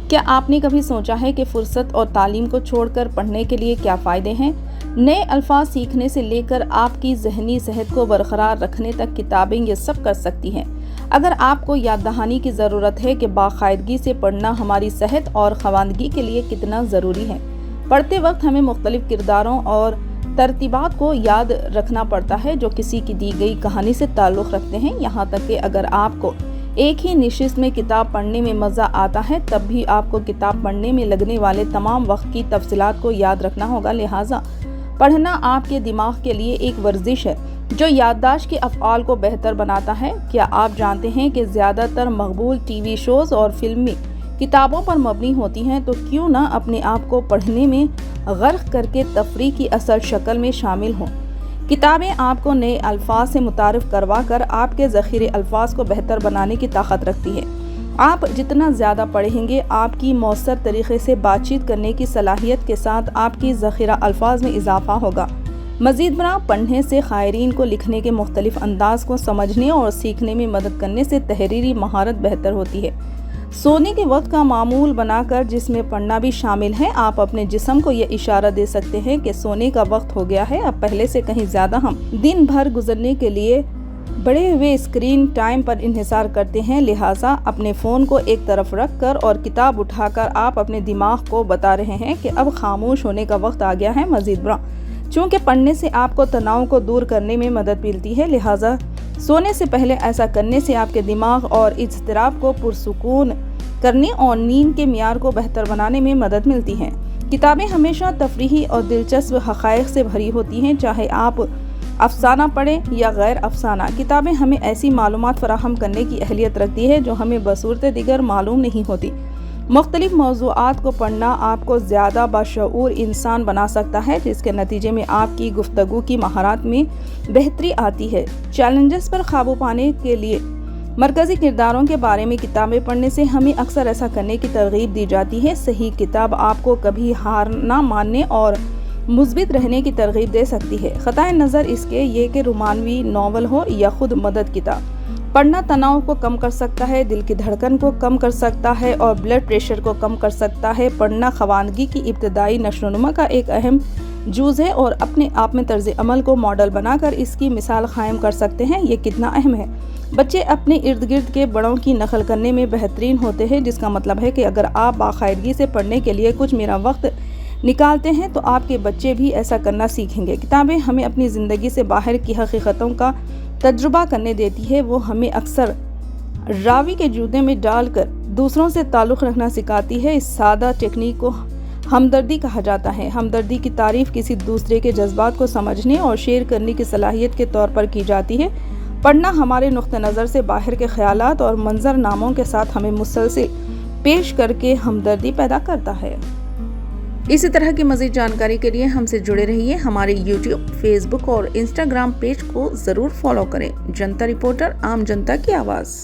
کیا آپ نے کبھی سوچا ہے کہ فرصت اور تعلیم کو چھوڑ کر پڑھنے کے لیے کیا فائدے ہیں؟ نئے الفاظ سیکھنے سے لے کر آپ کی ذہنی صحت کو برقرار رکھنے تک کتابیں یہ سب کر سکتی ہیں۔ اگر آپ کو یاد دہانی کی ضرورت ہے کہ باقاعدگی سے پڑھنا ہماری صحت اور خواندگی کے لیے کتنا ضروری ہے۔ پڑھتے وقت ہمیں مختلف کرداروں اور ترتیبات کو یاد رکھنا پڑتا ہے جو کسی کی دی گئی کہانی سے تعلق رکھتے ہیں، یہاں تک کہ اگر آپ کو ایک ہی نشست میں کتاب پڑھنے میں مزہ آتا ہے تب بھی آپ کو کتاب پڑھنے میں لگنے والے تمام وقت کی تفصیلات کو یاد رکھنا ہوگا۔ لہٰذا پڑھنا آپ کے دماغ کے لیے ایک ورزش ہے جو یادداشت کے افعال کو بہتر بناتا ہے۔ کیا آپ جانتے ہیں کہ زیادہ تر مقبول ٹی وی شوز اور فلمیں کتابوں پر مبنی ہوتی ہیں؟ تو کیوں نہ اپنے آپ کو پڑھنے میں غرق کر کے تفریح کی اصل شکل میں شامل ہوں۔ کتابیں آپ کو نئے الفاظ سے متعارف کروا کر آپ کے ذخیرے الفاظ کو بہتر بنانے کی طاقت رکھتی ہے۔ آپ جتنا زیادہ پڑھیں گے، آپ کی مؤثر طریقے سے بات چیت کرنے کی صلاحیت کے ساتھ آپ کی ذخیرہ الفاظ میں اضافہ ہوگا۔ مزید برآں، پڑھنے سے قارئین کو لکھنے کے مختلف انداز کو سمجھنے اور سیکھنے میں مدد کرنے سے تحریری مہارت بہتر ہوتی ہے۔ سونے کے وقت کا معمول بنا کر جس میں پڑھنا بھی شامل ہے، آپ اپنے جسم کو یہ اشارہ دے سکتے ہیں کہ سونے کا وقت ہو گیا ہے۔ اب پہلے سے کہیں زیادہ ہم دن بھر گزرنے کے لیے بڑے ہوئے اسکرین ٹائم پر انحصار کرتے ہیں، لہٰذا اپنے فون کو ایک طرف رکھ کر اور کتاب اٹھا کر آپ اپنے دماغ کو بتا رہے ہیں کہ اب خاموش ہونے کا وقت آ گیا ہے۔ مزید برآں، چونکہ پڑھنے سے آپ کو تناؤ کو دور کرنے میں مدد ملتی ہے، لہٰذا سونے سے پہلے ایسا کرنے سے آپ کے دماغ اور اضطراب کو پرسکون کرنے اور نیند کے معیار کو بہتر بنانے میں مدد ملتی ہے۔ کتابیں ہمیشہ تفریحی اور دلچسپ حقائق سے بھری ہوتی ہیں، چاہے آپ افسانہ پڑھیں یا غیر افسانہ۔ کتابیں ہمیں ایسی معلومات فراہم کرنے کی اہلیت رکھتی ہے جو ہمیں بصورت دیگر معلوم نہیں ہوتی۔ مختلف موضوعات کو پڑھنا آپ کو زیادہ باشعور انسان بنا سکتا ہے، جس کے نتیجے میں آپ کی گفتگو کی مہارات میں بہتری آتی ہے۔ چیلنجز پر قابو پانے کے لیے مرکزی کرداروں کے بارے میں کتابیں پڑھنے سے ہمیں اکثر ایسا کرنے کی ترغیب دی جاتی ہے۔ صحیح کتاب آپ کو کبھی ہار نہ ماننے اور مثبت رہنے کی ترغیب دے سکتی ہے۔ قطع نظر اس کے یہ کہ رومانوی ناول ہو یا خود مدد کتاب، پڑھنا تناؤ کو کم کر سکتا ہے، دل کی دھڑکن کو کم کر سکتا ہے اور بلڈ پریشر کو کم کر سکتا ہے۔ پڑھنا خواندگی کی ابتدائی نشو و نما کا ایک اہم جز ہے اور اپنے آپ میں طرز عمل کو ماڈل بنا کر اس کی مثال قائم کر سکتے ہیں۔ یہ کتنا اہم ہے۔ بچے اپنے ارد گرد کے بڑوں کی نقل کرنے میں بہترین ہوتے ہیں، جس کا مطلب ہے کہ اگر آپ باقاعدگی سے پڑھنے کے لیے کچھ میرا وقت نکالتے ہیں تو آپ کے بچے بھی ایسا کرنا سیکھیں گے۔ کتابیں ہمیں اپنی زندگی سے باہر کی حقیقتوں کا تجربہ کرنے دیتی ہے۔ وہ ہمیں اکثر راوی کے جوتے میں ڈال کر دوسروں سے تعلق رکھنا سکھاتی ہے۔ اس سادہ ٹیکنیک کو ہمدردی کہا جاتا ہے۔ ہمدردی کی تعریف کسی دوسرے کے جذبات کو سمجھنے اور شیئر کرنے کی صلاحیت کے طور پر کی جاتی ہے۔ پڑھنا ہمارے نقطہ نظر سے باہر کے خیالات اور منظرناموں کے ساتھ ہمیں مسلسل پیش کر کے ہمدردی پیدا کرتا ہے۔ اسی طرح کی مزید جانکاری کے لیے ہم سے جڑے رہیے۔ ہمارے یوٹیوب، فیس بک اور انسٹاگرام پیج کو ضرور فالو کریں۔ جنتا رپورٹر، عام جنتا کی آواز۔